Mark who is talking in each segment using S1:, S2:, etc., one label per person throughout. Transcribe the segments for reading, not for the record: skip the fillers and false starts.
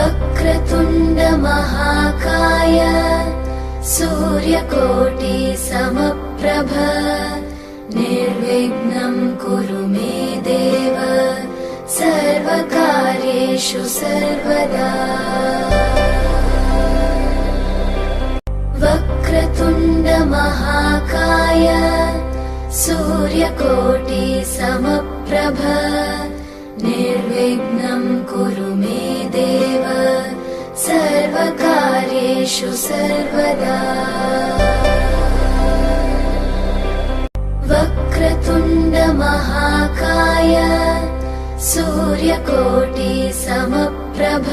S1: वक्रतुण्ड महाकाय सूर्यकोटि समप्रभ निर्विघ्नं कुरु मे देव सर्वकार्येषु सर्वदा। वक्रतुण्ड महाकाय सूर्यकोटि समप्रभ निर्विघ्नं कुरु मे देव सर्वकार्येषु सर्वदा। वक्रतुण्ड महाकाय सूर्यकोटि समप्रभ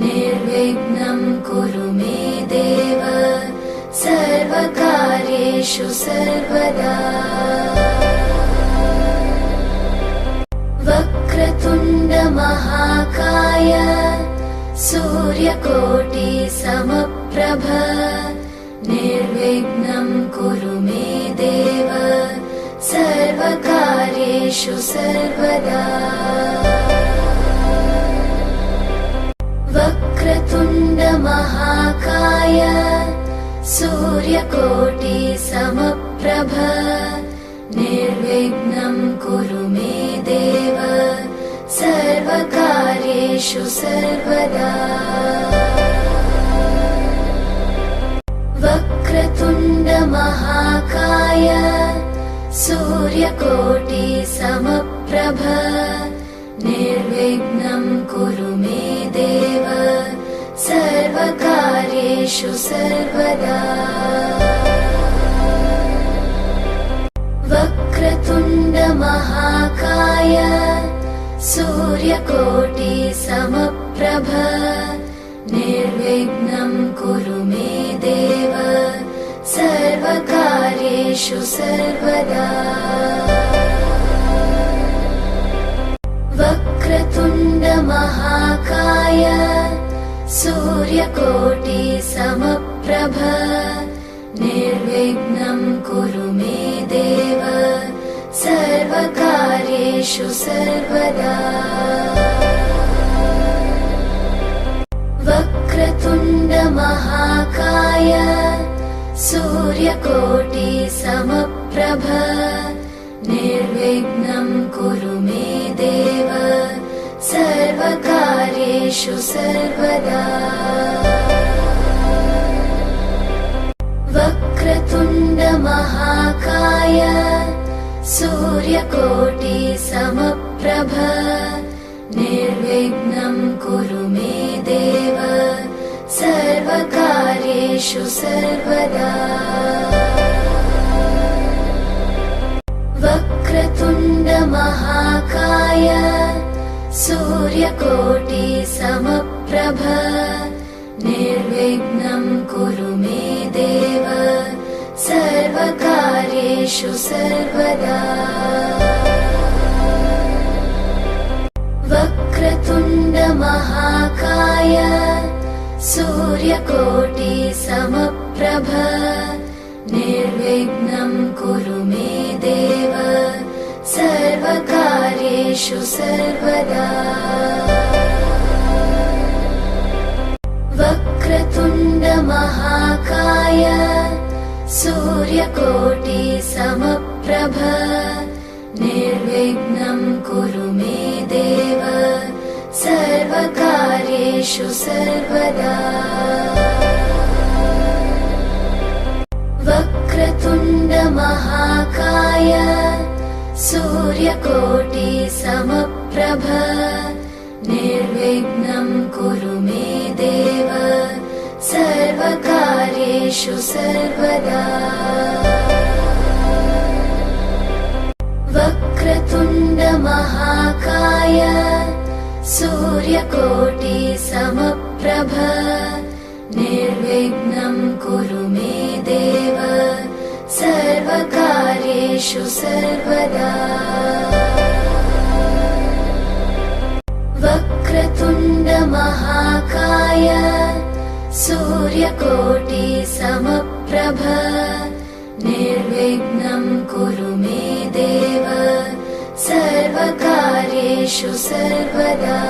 S1: निर्विघ्नं कुरु मे देव सर्वकार्येषु सर्वदा। वक्रतुण्ड महाकाय सूर्यकोटि समप्रभ निर्विघ्नं कुरु मे देव सर्वकार्येषु सर्वदा। वक्रतुण्ड महाकाय सूर्यकोटि समप्रभ निर्विघ्नं कुरु मे देव सर्वकार्येषु सर्वदा। वक्रतुण्ड महाकाय सूर्यकोटि समप्रभ निर्विघ्नं कुरु मे देव सर्वकार्येषु सर्वदा। वक्रतुण्ड महाकाय सूर्यकोटि समप्रभ निर्विघ्नं कुरु मे देव सर्वकार्येषु सर्वदा। वक्रतुण्ड महाकाय सूर्यकोटि समप्रभ निर्विघ्नं कुरु मे देव सर्वकार्येषु सर्वदा। वक्रतुण्ड महाकाय सूर्यकोटि समप्रभ निर्विघ्नं कुरु मे देव सर्वकार्येषु सर्वदा। वक्रतुण्ड महाकाय सूर्यकोटि समप्रभ निर्विघ्नं कुरु मे देव सर्वकार्येषु सर्वदा। वक्रतुण्ड महाकाय सूर्यकोटि समप्रभ निर्विघ्नं कुरु मे देव सर्वकार्येषु सर्वदा। वक्रतुण्ड महाकाय सूर्यकोटि समप्रभ निर्विघ्नं कुरु मे देव सर्वकार्येषु सर्वदा। वक्रतुण्ड महाकाय सूर्यकोटि समप्रभ निर्विघ्नं कुरु मे देव सर्वकार्येषु सर्वदा। वक्रतुण्ड महाकाय सूर्यकोटि समप्रभ निर्विघ्नं कुरु मे देव सर्वकार्येषु सर्वदा। वक्रतुण्ड महाकाय सूर्यकोटि समप्रभ निर्विघ्नं कुरु मे देव सर्वकार्येषु सर्वदा। वक्रतुण्ड महाकाय सूर्यकोटि समप्रभ निर्विघ्नं कुरु मे देव सर्वकार्येषु सर्वदा।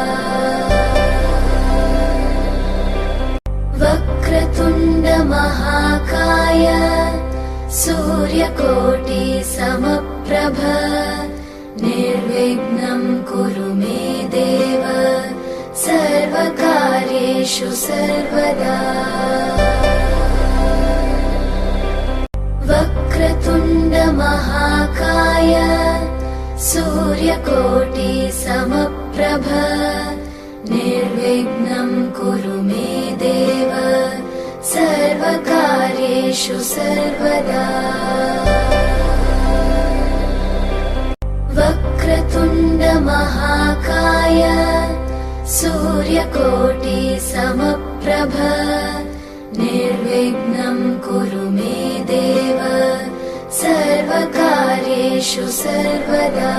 S1: समप्रभ निर्विघ्नं कुरु मे देव सर्वकार्येषु सर्वदा वक्रतुण्ड महाकाय सूर्यकोटि समप्रभ निर्विघ्नं कुरु मे देव सर्वकार्येषु सर्वदा वक्रतुण्ड महाकाय सूर्यकोटि समप्रभ निर्विघ्नं कुरु मे देव सर्वकार्येषु सर्वदा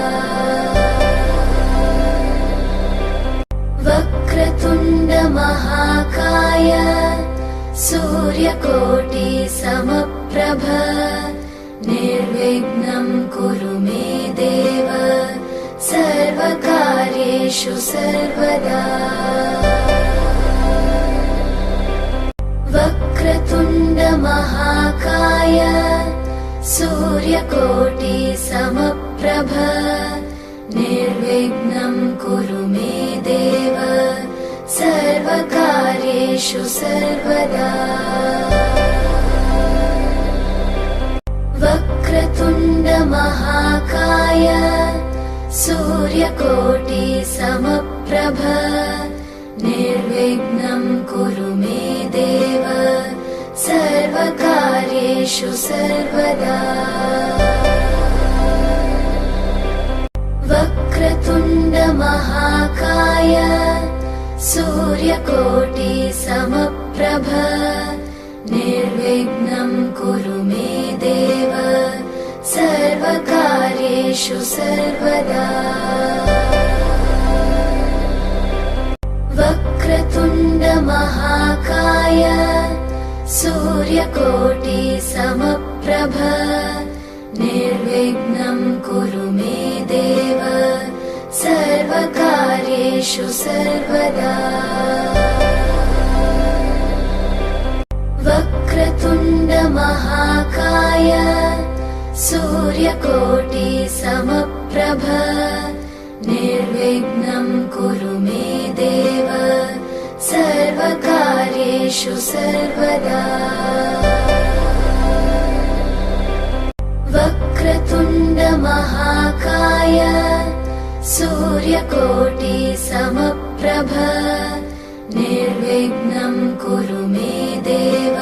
S1: वक्रतुण्ड महाकाय सूर्यकोटि समप्रभ निर्विघ्नं कुरु मे देव सर्वकार्येषु सर्वदा वक्रतुण्ड महाकाय सूर्यकोटि समप्रभ निर्विघ्नं कुरु मे देव सर्वकार्येषु सर्वदा वक्रतुण्ड महाकाय सूर्यकोटि समप्रभ निर्विघ्नं कुरु मे देव सर्वकार्येषु सर्वदा वक्रतुण्ड महाकाय सूर्यकोटि समप्रभ निर्विघ्नं कुरु मे देव सर्वकार्येषु सर्वदा वक्रतुण्ड महाकाय सूर्यकोटि समप्रभ निर्विघ्नं कुरु मे देव सर्वकार्येषु सर्वदा वक्रतुण्ड महाकाय सूर्यकोटि समप्रभ निर्विघ्नं कुरु मे देव सर्वकार्येषु सर्वदा वक्रतुण्ड महाकाय सूर्यकोटि समप्रभ निर्विघ्नं कुरु मे देव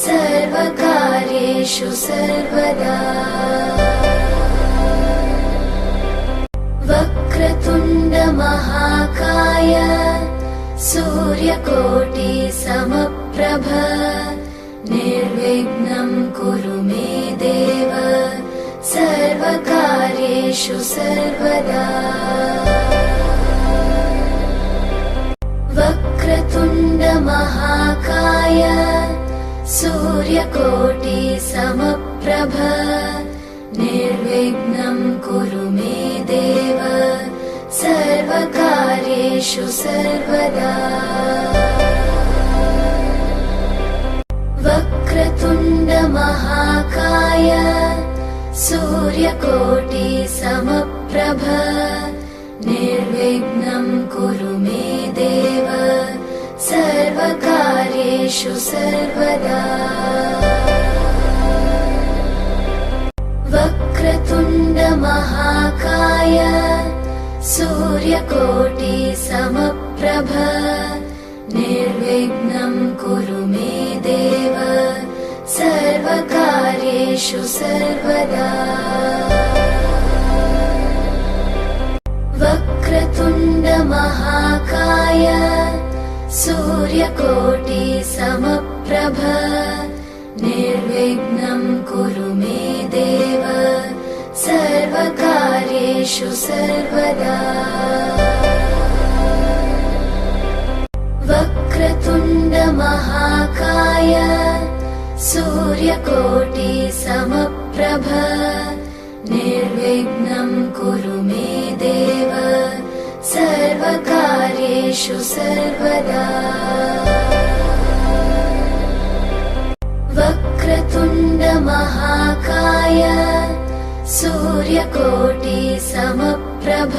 S1: सर्वकार्येषु सर्वदा वक्रतुण्ड महाकाय सूर्यकोटि समप्रभ निर्विघ्नं कुरु मे देव सर्वकार्येषु सर्वदा वक्रतुण्ड महाकाय सूर्यकोटि समप्रभ निर्विघ्नं कुरु मे देव सर्वकार्येषु सर्वदा वक्रतुण्ड महाकाय सूर्यकोटि समप्रभ निर्विघ्नं कुरु मे देव सर्वकार्येषु सर्वदा वक्रतुण्ड महाकाय सूर्यकोटि समप्रभ निर्विघ्नं कुरु मे देव सर्वकार्येषु सर्वदा वक्रतुण्ड महाकाय सूर्यकोटि समप्रभ निर्विघ्नं कुरु मे देव सर्वकार्येषु सर्वदा वक्रतुण्ड महाकाय सूर्यकोटि समप्रभ निर्विघ्नं कुरु मे देव सर्वकार्येषु सर्वदा वक्रतुण्ड महाकाय सूर्यकोटि समप्रभ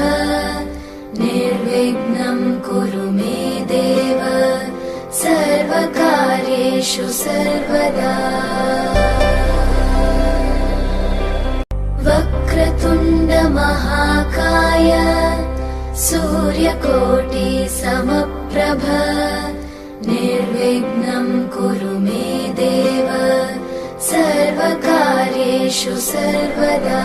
S1: निर्विघ्नं कुरु मे देव सर्वकार्येषु सर्वदा। वक्रतुण्ड महाकाय सूर्यकोटि समप्रभ निर्विघ्नं कुरु मे देव सर्वकार्येषु सर्वदा।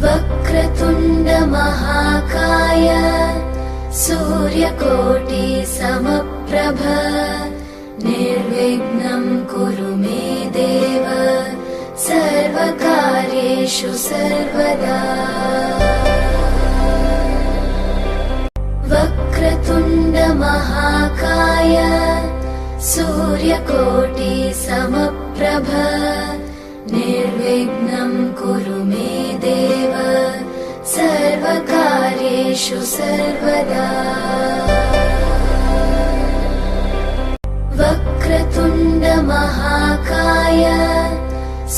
S1: वक्रतुण्ड महाकाय सूर्यकोटि समप्रभ निर्विघ्नं कुरु मे देव सर्वकार्येषु सर्वदा। वक्रतुण्ड महाकाय सूर्यकोटि समप्रभ निर्विघ्नं कुरु मे देव सर्वकार्येषु सर्वदा। वक्रतुण्ड महाकाय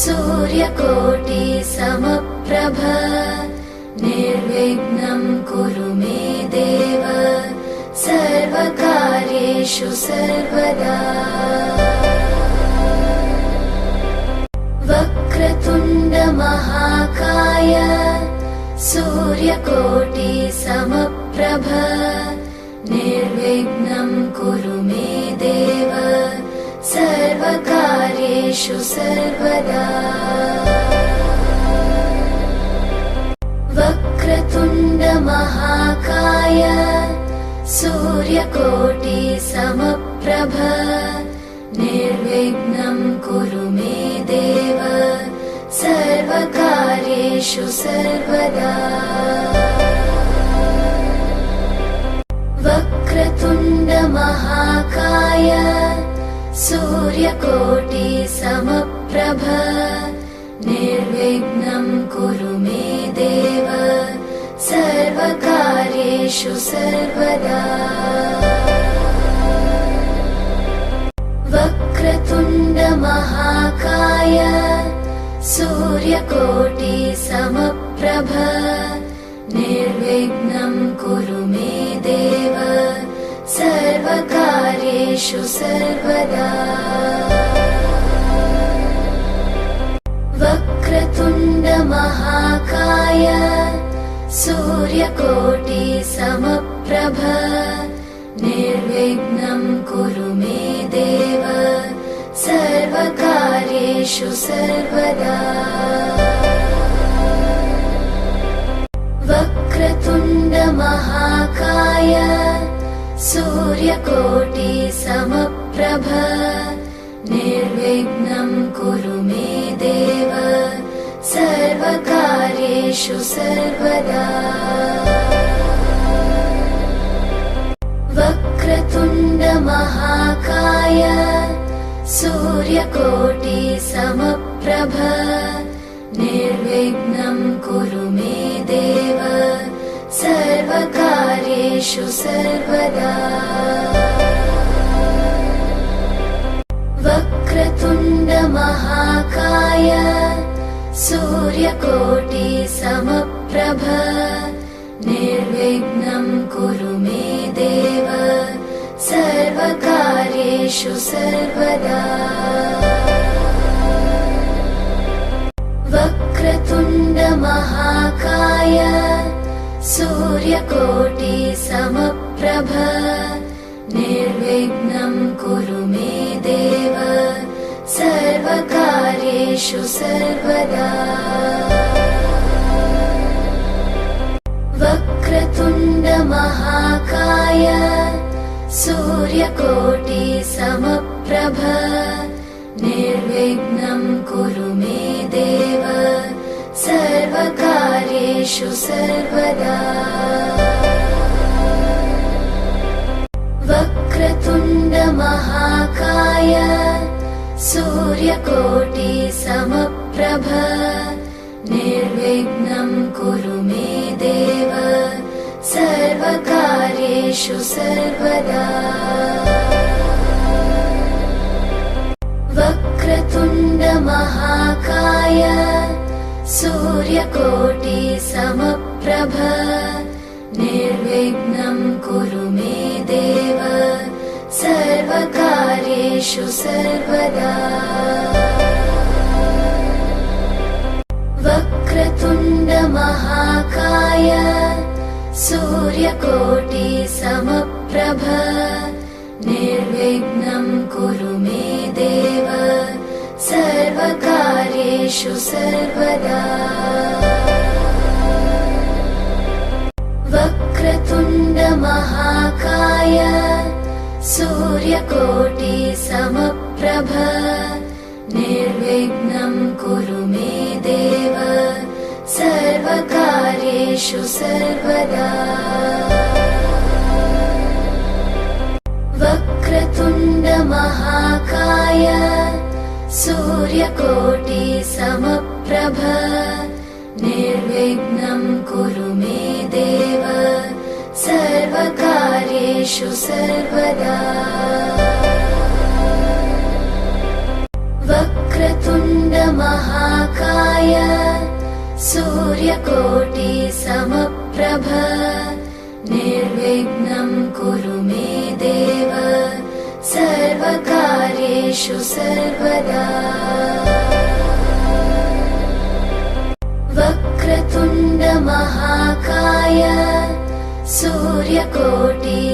S1: सूर्यकोटि समप्रभ निर्विघ्नं कुरु मे देव सर्वकार्येषु सर्वदा। वक्रतुण्ड महाकाय सूर्यकोटि समप्रभ निर्विघ्नं कुरु मे देव सर्वकार्येषु सर्वदा। वक्रतुण्ड महाकाय सूर्यकोटि समप्रभ निर्विघ्नं कुरु मे देव सर्वकार्येषु सर्वदा। वक्रतुण्ड महाकाय सूर्यकोटि समप्रभ निर्विघ्नं कुरु मे देव सर्वकार्येषु सर्वदा। वक्रतुण्ड महाकाय सूर्यकोटि समप्रभ निर्विघ्नं कुरु मे देव सर्वकार्येषु सर्वदा। वक्रतुण्ड महाकाय सूर्यकोटि समप्रभ निर्विघ्नं कुरु मे देव सर्वकार्येषु सर्वदा। वक्रतुण्ड महाकाय सूर्यकोटि समप्रभ निर्विघ्नं कुरु मे देव सर्वकार्येषु सर्वदा। वक्रतुण्ड महाकाय सूर्यकोटि समप्रभ निर्विघ्नं कुरु मे देव सर्वकार्येषु सर्वदा। वक्रतुण्ड महाकाय सूर्यकोटि समप्रभ निर्विघ्नं कुरु मे देव सर्वकार्येषु सर्वदा। वक्रतुण्ड महाकाय सूर्यकोटि समप्रभ निर्विघ्नं कुरु मे देव सर्वकार्येषु सर्वदा। वक्रतुण्ड महाकाय सूर्यकोटि समप्रभ निर्विघ्नं कुरु मे देव सर्वकार्येषु सर्वदा। वक्रतुण्ड महाकाय सूर्यकोटि समप्रभ निर्विघ्नं कुरु मे देव सर्वकार्येषु सर्वदा। वक्रतुण्ड महाकाय महाकाय सूर्यकोटिसमप्रभ निर्विघ्नं कुरु मे देव सर्वकार्येषु सर्वदा। वक्रतुण्ड महाकाय सूर्यकोटिसमप्रभ निर्विघ्नं कुरु मे देव सर्वकार्येषु सर्वदा। वक्रतुण्ड महाकाय सूर्यकोटिसमप्रभ निर्विघ्नं कुरु मे देव सर्वकार्येषु सर्वदा। वक्रतुण्ड महाकाय सूर्यकोटिसमप्रभ निर्विघ्नं कुरु मे देव सर्वकार्येषु सर्वदा। वक्रतुण्ड महाकाय सूर्यकोटिसमप्रभ निर्विघ्नं कुरु मे देव सर्वकार्येषु सर्वदा। वक्रतुण्ड महाकाय सूर्यकोटिसमप्रभ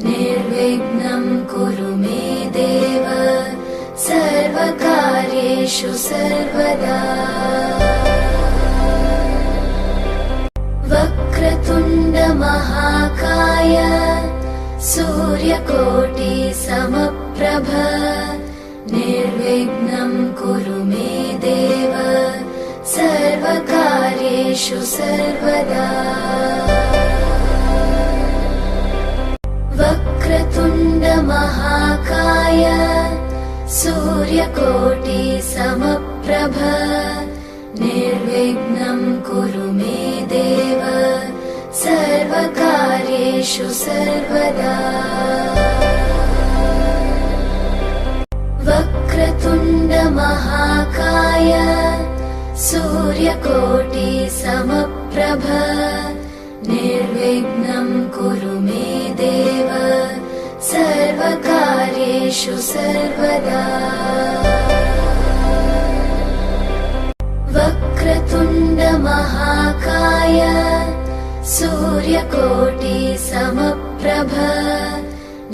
S1: निर्विघ्नं कुरु मे देव सर्वकार्येषु सर्वदा। वक्रतुण्ड महाकाय सूर्यकोटिसमप्रभ निर्विघ्नं कुरु मे देव सर्वकार्येषु सर्वदा। वक्रतुण्ड महाकाय सूर्यकोटिसमप्रभ निर्विघ्नं कुरु मे देव सर्वकार्येषु सर्वदा। वक्रतुण्ड महाकाय सूर्यकोटिसमप्रभ निर्विघ्नं कुरु मे देव सर्वकार्येषु सर्वदा। वक्रतुण्ड महाकाय सूर्यकोटिसमप्रभ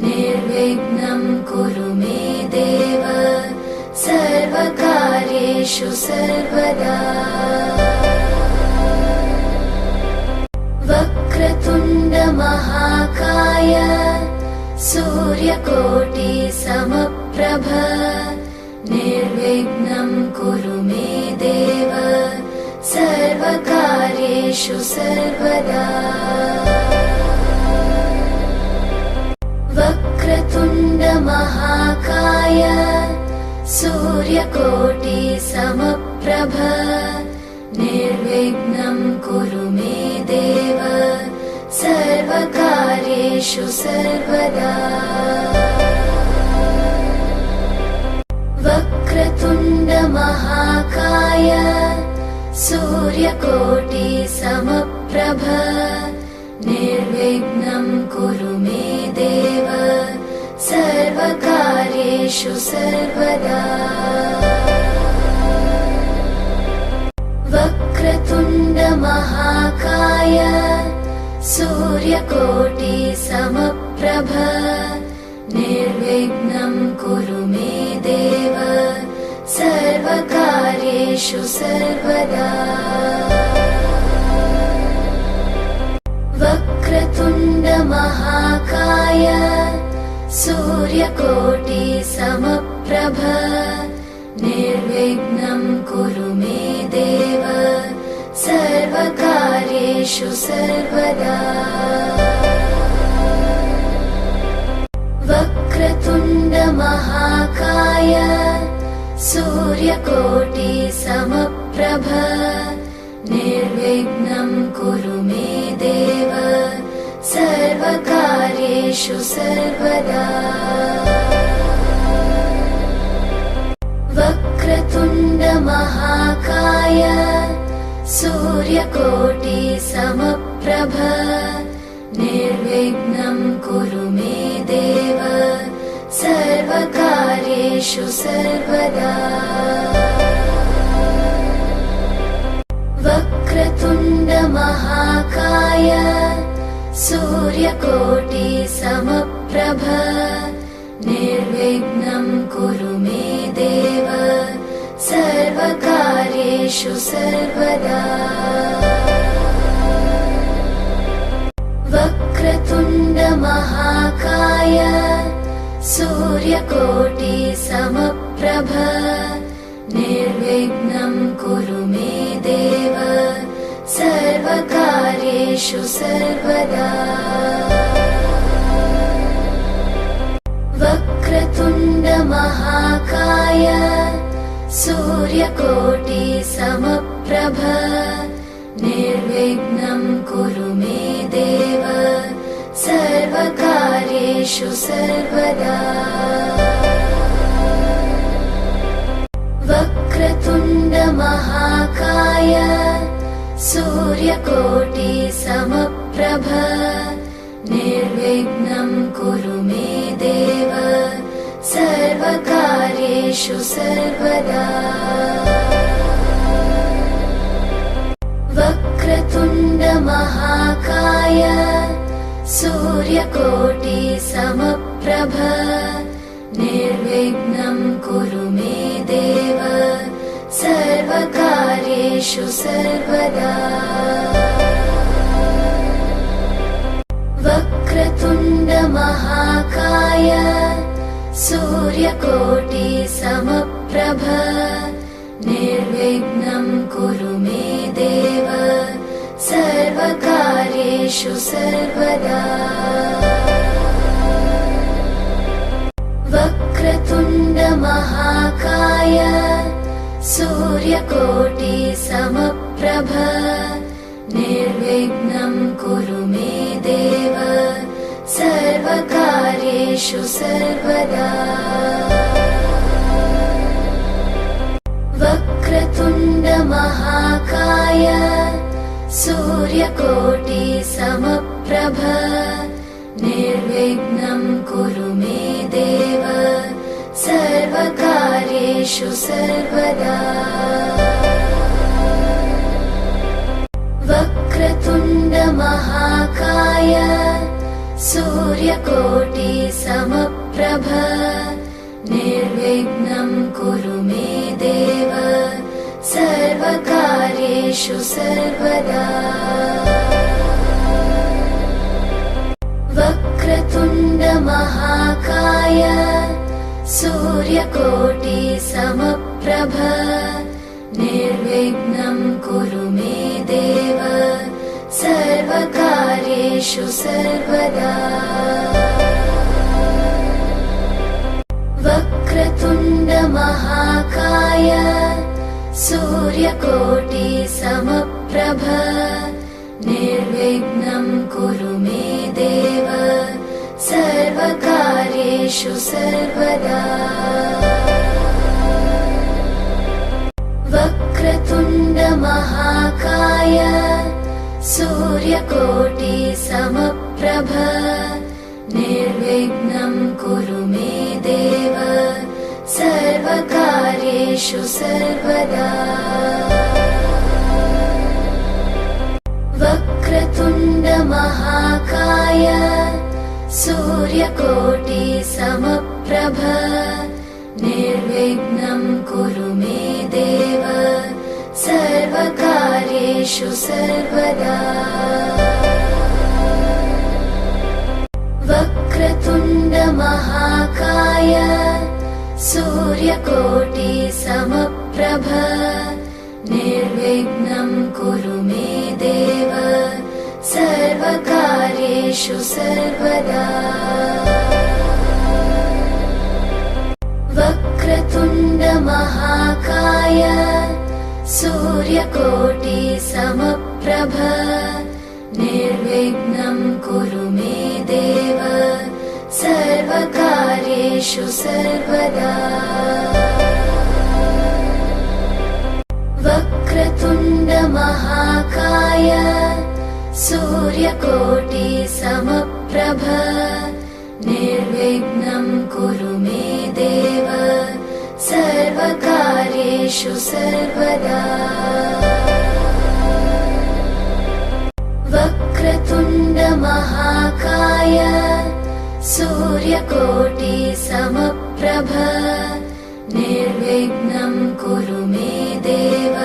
S1: निर्विघ्नं कुरु मे देव सर्वकार्येषु सर्वदा। वक्रतुण्ड महाकाय सूर्यकोटिसमप्रभ निर्विघ्नं कुरु मे देव सर्वकार्येषु सर्वदा। वक्रतुण्ड महाकाय सूर्यकोटिसमप्रभ निर्विघ्नं कुरु मे देव सर्वकार्येषु सर्वदा। वक्रतुण्ड महाकाय सूर्यकोटिसमप्रभ निर्विघ्नं कुरु मे देव सर्वकार्येषु सर्वदा। वक्रतुण्ड महाकाय सूर्यकोटिसमप्रभ निर्विघ्नं कुरु मे देव सर्वकार्येषु सर्वदा। वक्रतुण्ड महाकाय सूर्यकोटिसमप्रभ निर्विघ्नं कुरु मे देव सर्वकार्येषु सर्वदा। वक्रतुण्ड महाकाय सूर्यकोटिसमप्रभ निर्विघ्नं कुरु मे देव सर्वकार्येषु सर्वदा। समप्रभ निर्विघ्नं कुरु मे देव सर्वकार्येषु सर्वदा वक्रतुण्ड महाकाय सूर्यकोटि समप्रभ निर्विघ्नं कुरु मे देव सर्वकार्येषु सर्वदा वक्रतुण्ड महाकाय सूर्यकोटि समप्रभ निर्विघ्नं कुरु मे देव सर्वकार्येषु सर्वदा वक्रतुण्ड महाकाय सूर्यकोटि समप्रभ निर्विघ्नं कुरु मे देव सर्वकार्येषु सर्वदा वक्रतुण्ड महाकाय सूर्यकोटि समप्रभ निर्विघ्नं कुरु मे देव सर्वकार्येषु सर्वदा वक्रतुण्ड महाकाय सूर्यकोटि समप्रभ निर्विघ्नं कुरु मे देव सर्वकार्येषु सर्वदा वक्रतुण्ड महाकाय सूर्यकोटि समप्रभ निर्विघ्नं कुरु मे देव सर्वकार्येषु सर्वदा वक्रतुण्ड महाकाय सूर्यकोटि समप्रभ निर्विघ्नं कुरु मे देव सर्वकार्येषु सर्वदा वक्रतुण्ड महाकाय सूर्यकोटि समप्रभ निर्विघ्नं कुरु मे देव सर्वकार्येषु सर्वदा वक्रतुण्ड महाकाय सूर्यकोटि समप्रभ निर्विघ्नं कुरु मे देव सर्वकार्येषु सर्वदा वक्रतुण्ड महाकाय सूर्यकोटि समप्रभ निर्विघ्नं कुरु मे देव सर्वकार्येषु सर्वदा वक्रतुण्ड महाकाय सूर्यकोटि समप्रभ निर्विघ्नं कुरु मे देव सर्वकार्येषु सर्वदा वक्रतुण्ड महाकाय सूर्यकोटि समप्रभ निर्विघ्नं कुरु मे देव सर्वकार्येषु सर्वदा वक्रतुण्ड महाकाय सूर्यकोटि समप्रभ निर्विघ्नं कुरु मे देव सर्वकार्येषु सर्वदा वक्रतुण्ड महाकाय सूर्यकोटि समप्रभ निर्विघ्नं कुरु मे देव सर्वकार्येषु सर्वदा वक्रतुण्ड महाकाय सूर्यकोटि समप्रभ निर्विघ्नं कुरु मे देव सर्वकार्येषु सर्वदा वक्रतुण्ड महाकाय सूर्यकोटि सूर्यकोटि समप्रभ निर्विघ्नं कुरु मे देव सर्वकार्येषु सर्वदा वक्रतुण्ड महाकाय सूर्यकोटि समप्रभ निर्विघ्नं कुरु मे देव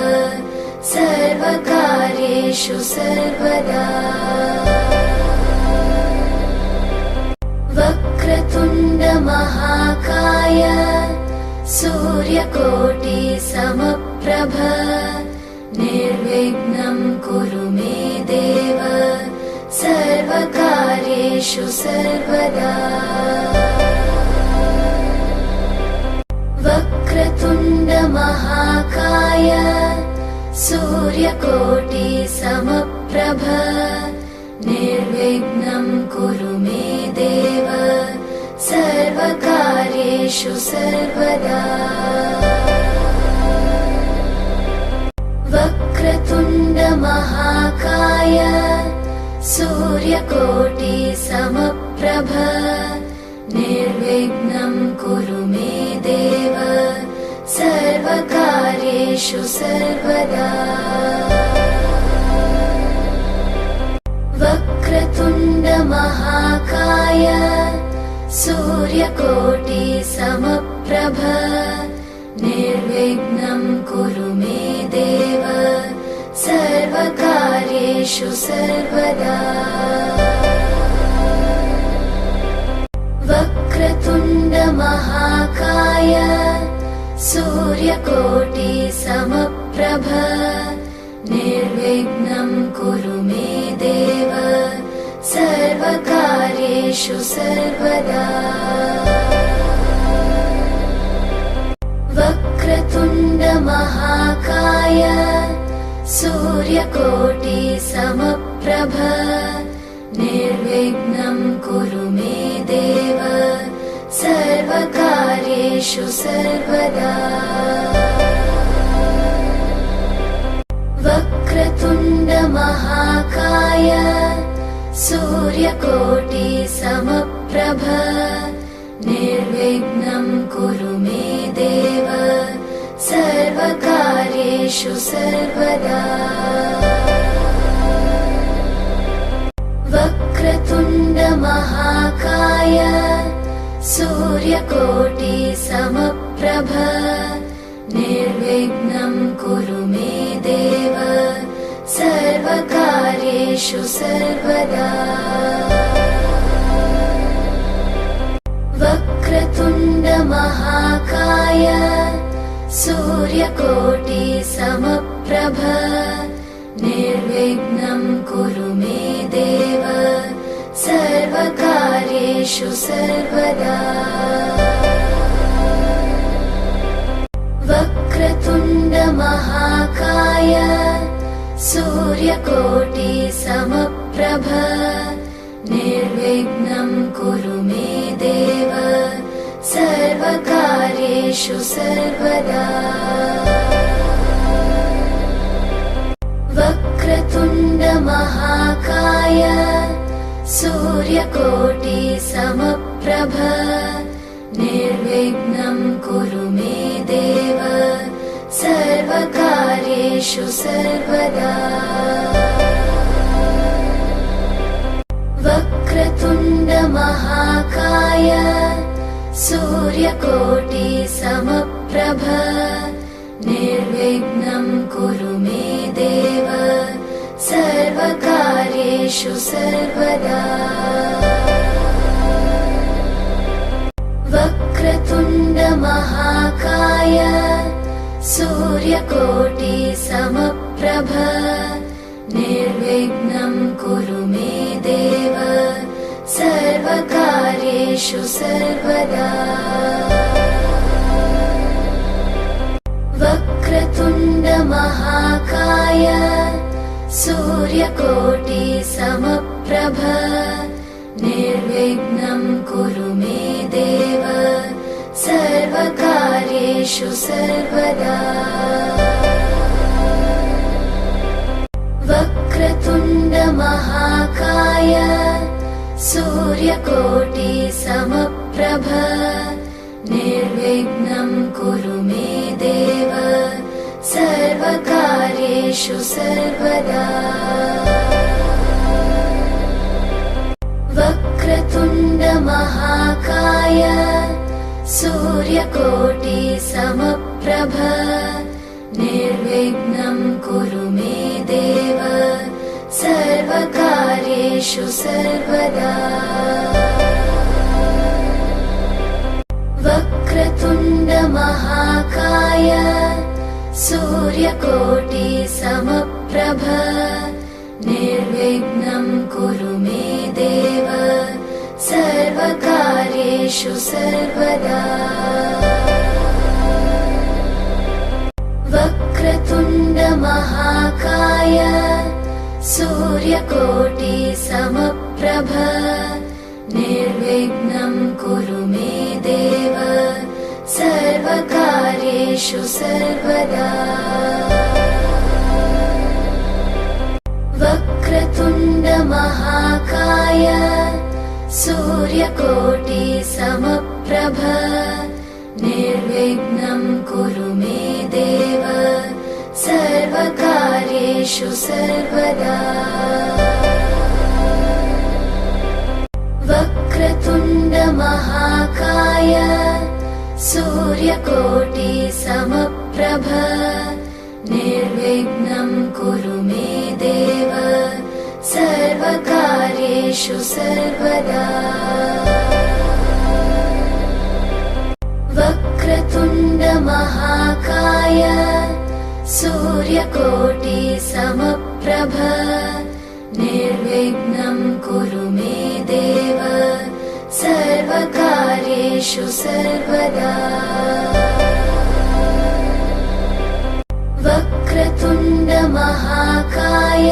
S1: सर्वकार्येषु सर्वदा वक्रतुण्ड महाकाय सूर्यकोटि समप्रभ निर्विघ्नं कुरु मे देव सर्वकार्येषु सर्वदा वक्रतुण्ड महाकाय सूर्यकोटि समप्रभ निर्विघ्नं कुरु मे देव सर्वकार्येषु सर्वदा वक्रतुण्ड महाकाय सूर्यकोटि समप्रभ निर्विघ्नं कुरु मे देव सर्वकार्येषु सर्वदा वक्रतुण्ड महाकाय सूर्यकोटि समप्रभ निर्विघ्नं कुरु मे देव सर्वकार्येषु सर्वदा वक्रतुण्ड महाकाय सूर्यकोटि समप्रभ निर्विघ्नं कुरु मे देव सर्वकार्येषु सर्वदा वक्रतुण्ड महाकाय सूर्यकोटि समप्रभ निर्विघ्नं कुरु मे देव सर्वकार्येषु सर्वदा वक्रतुण्ड महाकाय सूर्यकोटि समप्रभ निर्विघ्नं कुरु मे देव सर्वकार्येषु सर्वदा वक्रतुण्ड महाकाय सूर्यकोटि समप्रभ निर्विघ्नं कुरु मे देव सर्वकार्येषु सर्वदा वक्रतुण्ड महाकाय सूर्यकोटि समप्रभ निर्विघ्नं कुरु मे देव सर्वकार्येषु सर्वदा वक्रतुण्ड महाकाय सूर्यकोटि समप्रभ निर्विघ्नं कुरु मे देव सर्वकार्येषु सर्वदा वक्रतुण्ड महाकाय सूर्यकोटि समप्रभ निर्विघ्नं कुरु मे देव सर्वकार्येषु सर्वदा वक्रतुण्ड महाकाय सूर्यकोटि समप्रभ निर्विघ्नं कुरु मे देव सर्वकार्येषु सर्वदा वक्रतुण्ड महाकाय सूर्यकोटि समप्रभ निर्विघ्नं कुरु मे देव सर्वकार्येषु सर्वदा वक्रतुण्ड महाकाय सूर्यकोटि समप्रभ निर्विघ्नं कुरु मे देव सर्वकार्येषु सर्वदा वक्रतुण्ड महाकाय महाकाय सूर्यकोटि समप्रभ निर्विघ्नं कुरु मे देव सर्वकार्येषु सर्वदा। वक्रतुण्ड महाकाय सूर्यकोटि समप्रभ निर्विघ्नं कुरु मे देव सर्वकार्येषु सर्वदा। वक्रतुण्ड महाकाय सूर्यकोटि समप्रभ निर्विघ्नं कुरु मे देव सर्वकार्येषु सर्वदा। वक्रतुण्ड महाकाय सूर्यकोटि समप्रभ निर्विघ्नं कुरु मे देव सर्वकार्येषु सर्वदा। वक्रतुण्ड महाकाय सूर्यकोटि समप्रभ निर्विघ्नं कुरु मे देव सर्वकार्येषु सर्वदा। वक्रतुण्ड महाकाय सूर्यकोटि समप्रभ निर्विघ्नं कुरु मे देव सर्वकार्येषु सर्वदा। वक्रतुण्ड महाकाय सूर्यकोटि समप्रभ निर्विघ्नं कुरु मे देव सर्वकार्येषु सर्वदा। वक्रतुण्ड महाकाय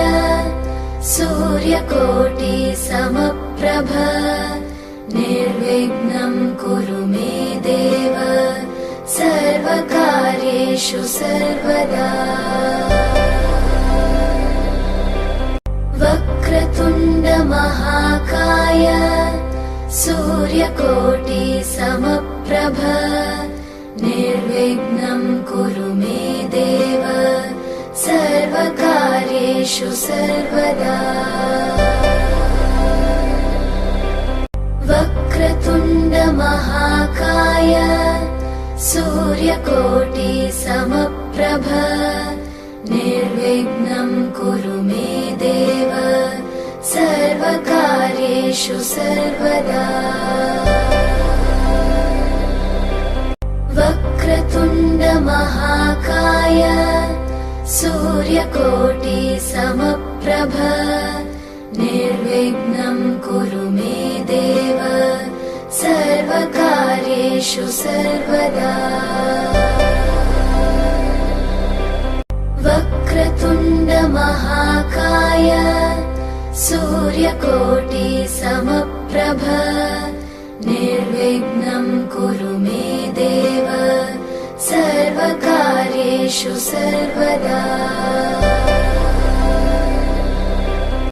S1: सूर्यकोटि समप्रभ निर्विघ्नं कुरु मे देव सर्वकार्येषु सर्वदा। वक्रतुण्ड महाकाय सूर्यकोटि समप्रभ निर्विघ्नं कुरु मे देव सर्वकार्येषु सर्वदा। वक्रतुण्ड महाकाय सूर्यकोटि समप्रभ निर्विघ्नं कुरु मे देव सर्वकार्येषु सर्वदा। वक्रतुण्ड महाकाय सूर्यकोटि समप्रभ निर्विघ्नं कुरु मे देव सर्वकार्येषु सर्वदा। वक्रतुण्ड महाकाय सूर्यकोटि समप्रभ निर्विघ्नं कुरु मे देव सर्वकार्येषु सर्वदा।